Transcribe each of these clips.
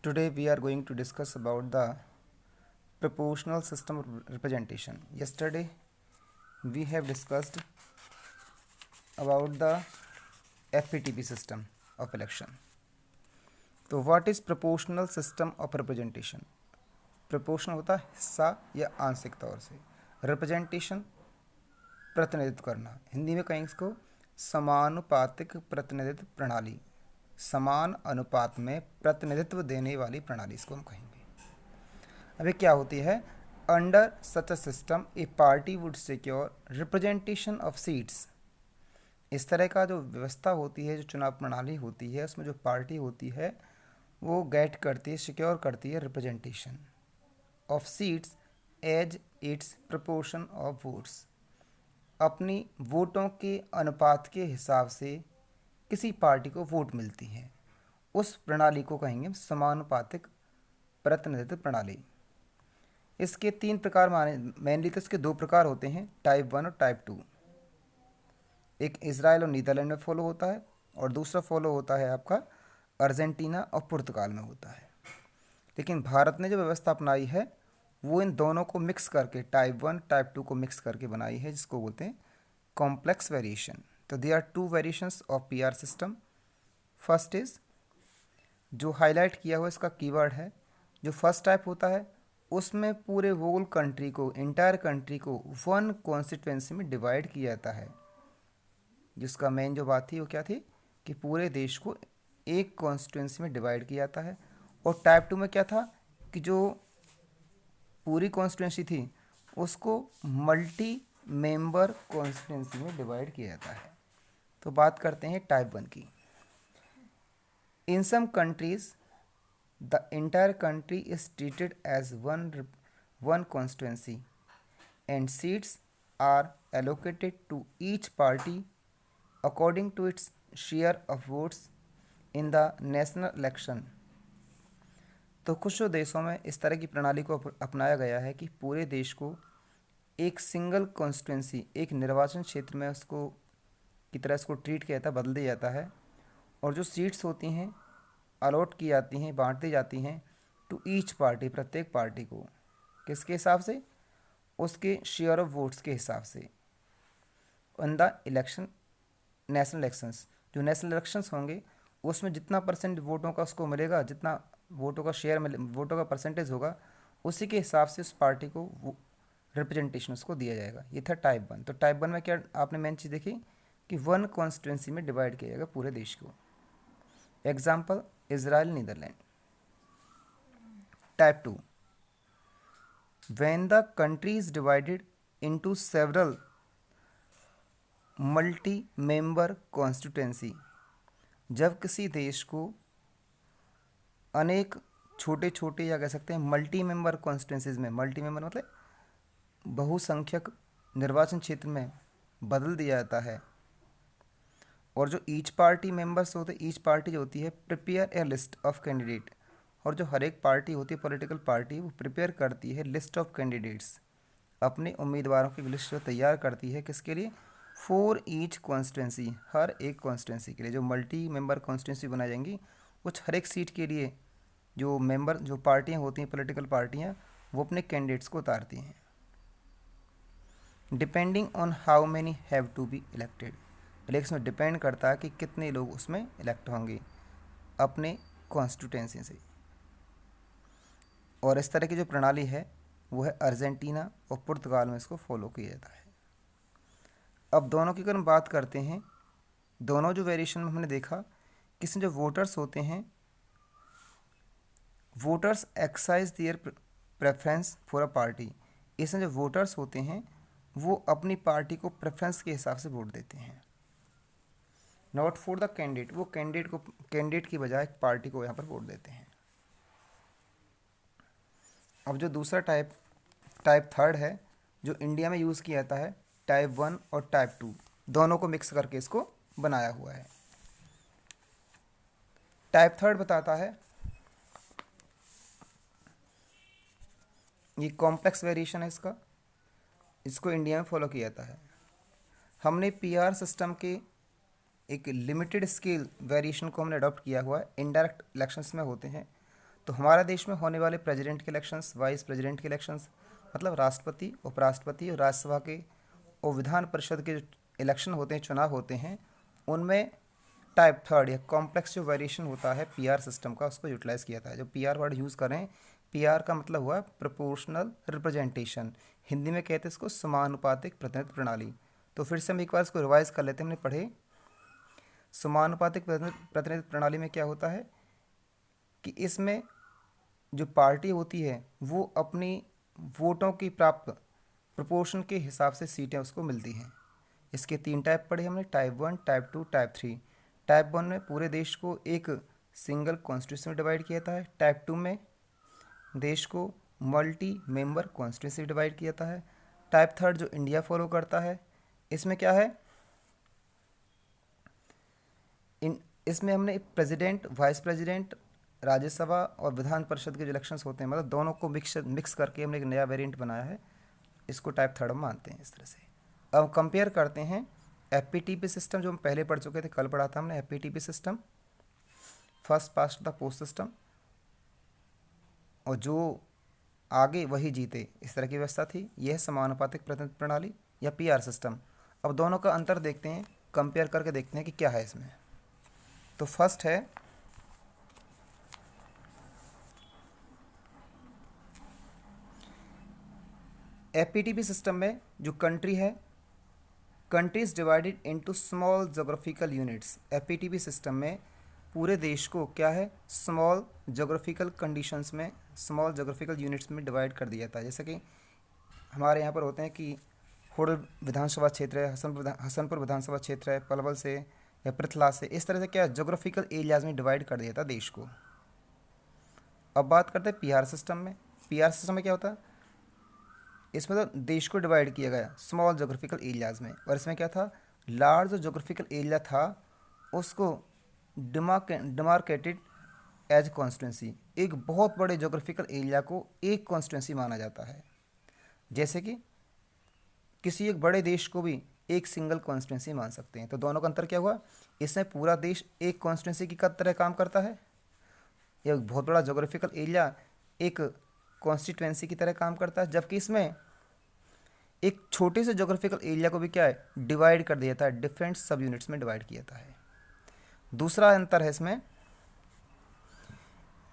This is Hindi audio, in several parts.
Today we are going to discuss about the proportional system of representation. Yesterday we have discussed about the FPTP system of election. तो what is proportional system of representation? Proportional होता है हिस्सा या आंशिक तौर से, representation प्रतिनिधित्व करना, हिंदी में कहेंगे इसको समानुपातिक प्रतिनिधित्व प्रणाली, समान अनुपात में प्रतिनिधित्व देने वाली प्रणाली इसको हम कहेंगे। अभी क्या होती है, under such a system A party would secure representation of seats. इस तरह का जो व्यवस्था होती है, जो चुनाव प्रणाली होती है, उसमें जो पार्टी होती है वो गेट करती है, सिक्योर करती है representation of seats as its proportion of votes. अपनी वोटों के अनुपात के हिसाब से किसी पार्टी को वोट मिलती है, उस प्रणाली को कहेंगे समानुपातिक प्रतिनिधित्व प्रणाली। इसके तीन प्रकार माने, मेनली तो इसके दो प्रकार होते हैं, टाइप 1 और टाइप 2। एक इजराइल और नीदरलैंड में फॉलो होता है और दूसरा फॉलो होता है आपका अर्जेंटीना और पुर्तगाल में होता है। लेकिन भारत ने जो व्यवस्था अपनाई है वो इन दोनों को मिक्स करके, टाइप 1 टाइप 2 को मिक्स करके बनाई है, जिसको बोलते हैं कॉम्प्लेक्स वेरिएशन। तो they are two variations of PR system. First is, जो हाईलाइट किया हुआ इसका कीवर्ड है, जो फर्स्ट टाइप होता है उसमें पूरे होल कंट्री को, इंटायर कंट्री को वन कॉन्स्टिट्यूएंसी में डिवाइड किया जाता है। जिसका मेन जो बात थी वो क्या थी कि पूरे देश को एक कॉन्स्टिट्यूएंसी में डिवाइड किया जाता है। और टाइप 2 में क्या था कि जो पूरी कॉन्स्टिट्यूएंसी थी उसको मल्टी मेंबर कॉन्स्टिट्यूएंसी में डिवाइड किया जाता है। तो बात करते हैं टाइप 1 की। In some countries the entire country is treated as one constituency and seats are allocated to each party according to its share of votes in the national election। तो कुछ देशों में इस तरह की प्रणाली को अपनाया गया है कि पूरे देश को एक सिंगल कॉन्स्टिट्यूंसी, एक निर्वाचन क्षेत्र में उसको की तरह इसको ट्रीट किया जाता है, बदल दिया जाता है। और जो सीट्स होती हैं अलॉट की जाती हैं, बांट दी जाती हैं टू ईच पार्टी, प्रत्येक पार्टी को किसके हिसाब से, उसके शेयर ऑफ वोट्स के हिसाब से। In the election, national elections, जो नेशनल इलेक्शंस होंगे उसमें जितना परसेंट वोटों का उसको मिलेगा, जितना वोटों का शेयर मिले, वोटों का परसेंटेज होगा, उसी के हिसाब से उस पार्टी को रिप्रेजेंटेशन उसको दिया जाएगा। ये था टाइप 1। तो टाइप 1 में क्या आपने मेन चीज़ देखी कि वन कॉन्स्टिट्यूंसी में डिवाइड किया जाएगा पूरे देश को। Example Israel, Netherland. Type 2, when the country is divided into several multi-member constituency, जब किसी देश को अनेक छोटे छोटे या कह सकते हैं मल्टी मेंबर कॉन्स्टिट्यूंसीज में, मल्टी मेंबर मतलब बहुसंख्यक निर्वाचन क्षेत्र में बदल दिया जाता है। और जो ईच पार्टी मेंबर्स होते हैं, ईच पार्टी जो होती है prepare a list of candidate, और जो हर एक पार्टी होती है, पॉलिटिकल पार्टी, वो प्रिपेयर करती है लिस्ट ऑफ कैंडिडेट्स, अपने उम्मीदवारों की लिस्ट जो तैयार करती है, किसके लिए, फॉर ईच कॉन्स्टिट्यूंसी, हर एक कॉन्स्टिट्यूंसी के लिए। जो मल्टी मेंबर कॉन्स्टिट्यूंसी बनाई जाएंगी कुछ हर एक सीट के लिए जो मेंबर, जो पार्टियाँ होती हैं, पॉलिटिकल पार्टियाँ, वो अपने कैंडिडेट्स को उतारती हैं depending on how many have to be elected. Election में डिपेंड करता है कि कितने लोग उसमें इलेक्ट होंगे अपने कॉन्स्टिट्यूंसी से। और इस तरह की जो प्रणाली है वो है अर्जेंटीना और पुर्तगाल में इसको फॉलो किया जाता है। अब दोनों की अगर हम बात करते हैं, दोनों जो वेरिएशन में हमने देखा कि इसमें जो वोटर्स होते हैं, voters exercise their preference for a party. इसमें जो वोटर्स होते हैं वो अपनी पार्टी को प्रेफरेंस के हिसाब से वोट देते हैं, नॉट फॉर द कैंडिडेट। वो कैंडिडेट की बजाय पार्टी को यहाँ पर वोट देते हैं। अब जो दूसरा टाइप 3 है, जो इंडिया में यूज़ किया जाता है, टाइप 1 और टाइप 2 दोनों को मिक्स करके इसको बनाया हुआ है। टाइप 3 बताता है, ये कॉम्प्लेक्स वेरिएशन है इसका, इसको इंडिया में फॉलो किया जाता है। हमने पीआर सिस्टम के एक लिमिटेड स्केल वेरिएशन को हमने अडॉप्ट किया हुआ है, इनडायरेक्ट इलेक्शंस में होते हैं। तो हमारे देश में होने वाले प्रेसिडेंट के इलेक्शंस, वाइस प्रेसिडेंट के इलेक्शंस, मतलब राष्ट्रपति, उपराष्ट्रपति और राज्यसभा के और विधान परिषद के जो इलेक्शन होते हैं, चुनाव होते हैं, उनमें टाइप थर्ड या कॉम्प्लेक्स जो वेरिएशन होता है पीआर सिस्टम का, उसको यूटिलाइज किया था। जो पीआर वर्ड यूज़ करें, पीआर का मतलब हुआ प्रोपोर्शनल रिप्रेजेंटेशन, हिंदी में कहते हैं इसको समानुपातिक प्रतिनिधित्व प्रणाली। तो फिर से हम एक बार इसको रिवाइज कर लेते हैं। हमने पढ़े समानुपातिक प्रतिनिधित्व प्रणाली में क्या होता है कि इसमें जो पार्टी होती है वो अपनी वोटों की प्राप्त प्रोपोर्शन के हिसाब से सीटें उसको मिलती हैं। इसके 3 टाइप पढ़े हमने, टाइप 1, टाइप 2, टाइप 3। टाइप 1 में पूरे देश को एक सिंगल कॉन्स्टिट्यूंसी में डिवाइड किया जाता है। टाइप 2 में देश को मल्टी मेंबर कॉन्स्टिट्यूंसी डिवाइड किया जाता है। टाइप थर्ड जो इंडिया फॉलो करता है, इसमें क्या है, इसमें हमने प्रेसिडेंट, वाइस प्रेसिडेंट, राज्यसभा और विधान परिषद के जो इलेक्शंस होते हैं, मतलब दोनों को मिक्स करके हमने एक नया वेरिएंट बनाया है। इसको टाइप थर्ड मानते हैं इस तरह से। अब कंपेयर करते हैं एफपीटीपी सिस्टम, जो हम पहले पढ़ चुके थे, कल पढ़ा था हमने FPTP system, first past the post system, और जो आगे वही जीते, इस तरह की व्यवस्था थी। यह समानुपातिक प्रतिनिधित्व प्रणाली या पीआर सिस्टम। अब दोनों का अंतर देखते हैं, कंपेयर करके देखते हैं कि क्या है इसमें। तो फर्स्ट है एफपीटीपी सिस्टम में जो कंट्री है, country is divided into small geographical units. FPTP system में पूरे देश को क्या है, स्मॉल जोग्राफिकल कंडीशंस में, स्मॉल जोग्राफिकल यूनिट्स में डिवाइड कर दिया जाता है। जैसे कि हमारे यहाँ पर होते हैं कि होडल विधानसभा क्षेत्र है, हसनपुर विधानसभा क्षेत्र है, पलवल से या पृथला से, इस तरह से क्या जोग्राफिकल एरियाज में डिवाइड कर दिया था देश को। अब बात करते हैं पीआर सिस्टम में। पीआर सिस्टम में क्या होता है, इसमें तो देश को डिवाइड किया गया स्मॉल जोग्राफिकल एरियाज में, और इसमें क्या था, लार्ज जो जोग्राफिकल एरिया था उसको डिमार्केटेड एज कॉन्स्टिट्यूंसी। एक बहुत बड़े जोग्राफिकल एरिया को एक कॉन्स्टिट्यूंसी माना जाता है। जैसे कि किसी एक बड़े देश को भी एक सिंगल कॉन्स्टिट्यूंसी मान सकते हैं। तो दोनों का अंतर क्या हुआ, इसमें पूरा देश एक कॉन्स्टिट्यूंसी की तरह काम करता है, एक बहुत बड़ा जोग्राफिकल एरिया एक कॉन्स्टिट्यूंसी की तरह काम करता है, जबकि इसमें एक छोटे से जोग्राफिकल एरिया को भी क्या है, डिवाइड कर दिया था, डिफरेंट सब यूनिट्स में डिवाइड किया था है। दूसरा अंतर है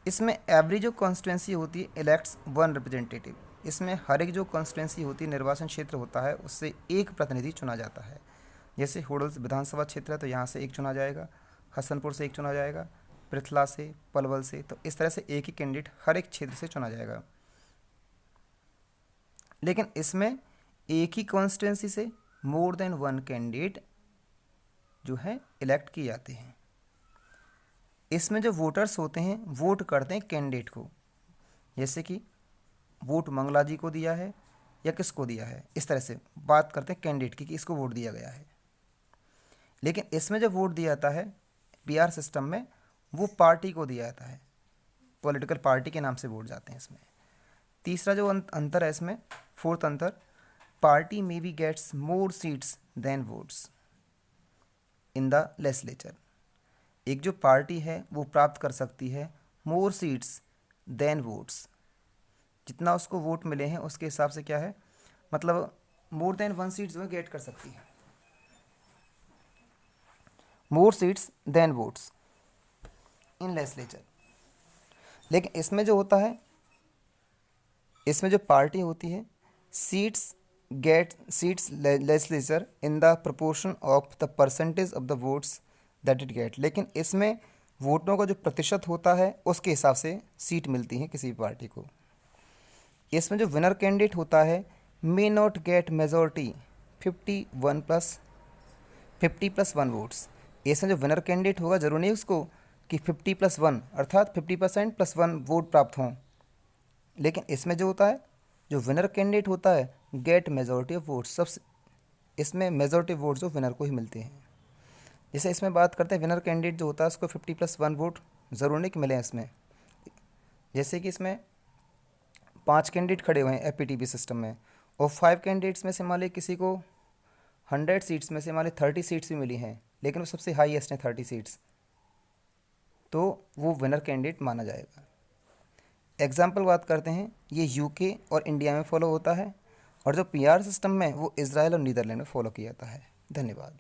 इसमें एवरी जो कॉन्स्टिट्यूंसी होती है इलेक्ट्स 1 रिप्रेजेंटेटिव। इसमें हर एक जो कॉन्स्टिट्यूंसी होती है, निर्वाचन क्षेत्र होता है, उससे एक प्रतिनिधि चुना जाता है। जैसे होडल विधानसभा क्षेत्र है तो यहाँ से एक चुना जाएगा, हसनपुर से एक चुना जाएगा, पृथला से, पलवल से, तो इस तरह से एक ही कैंडिडेट हर एक क्षेत्र से चुना जाएगा। लेकिन इसमें एक ही कॉन्स्टिट्यूंसी से मोर देन 1 कैंडिडेट जो है इलेक्ट किए जाते हैं। इसमें जो वोटर्स होते हैं वोट करते हैं कैंडिडेट को, जैसे कि वोट मंगला जी को दिया है या किसको दिया है, इस तरह से बात करते हैं कैंडिडेट की कि इसको वोट दिया गया है। लेकिन इसमें जो वोट दिया जाता है पीआर सिस्टम में, वो पार्टी को दिया जाता है, पॉलिटिकल पार्टी के नाम से वोट जाते हैं इसमें। तीसरा जो अंतर है इसमें, फोर्थ अंतर, party may be gets more seats than votes in the legislature. एक जो पार्टी है वो प्राप्त कर सकती है मोर सीट्स देन वोट्स, जितना उसको वोट मिले हैं उसके हिसाब से क्या है, मतलब मोर देन 1 सीट जो है गेट कर सकती है, more seats than votes in legislature. लेकिन इसमें जो होता है, इसमें जो पार्टी होती है seats get seats legislature in the proportion of the percentage of the votes that it get. लेकिन इसमें वोटों का जो प्रतिशत होता है उसके हिसाब से सीट मिलती है किसी भी पार्टी को। इसमें जो विनर कैंडिडेट होता है may not gate majority 50+1 votes. इसमें जो विनर कैंडिडेट होगा जरूरी नहीं उसको कि 50+1 अर्थात 50% +1 वोट प्राप्त हों, लेकिन इसमें जो होता है, जो विनर कैंडिडेट होता है गेट मेजॉरिटी ऑफ वोट्स, सबसे इसमें मेजॉरिटी वोट्स जो विनर को ही मिलते हैं। जैसे इसमें बात करते हैं विनर कैंडिडेट जो होता है उसको 50+1 वोट ज़रूर नहीं कि मिले इसमें। जैसे कि इसमें 5 कैंडिडेट खड़े हुए हैं एफपीटीपी सिस्टम में, और 5 कैंडिडेट्स में से मान ली किसी को 100 सीट्स में से मान ली 30 सीट्स भी मिली हैं, लेकिन वो सबसे हाईएस्ट है 30 सीट्स, तो वो विनर कैंडिडेट माना जाएगा। एग्जाम्पल बात करते हैं, ये यूके और इंडिया में फॉलो होता है, और जो पीआर सिस्टम में वो इज़राइल और नीदरलैंड में फॉलो किया जाता है। धन्यवाद।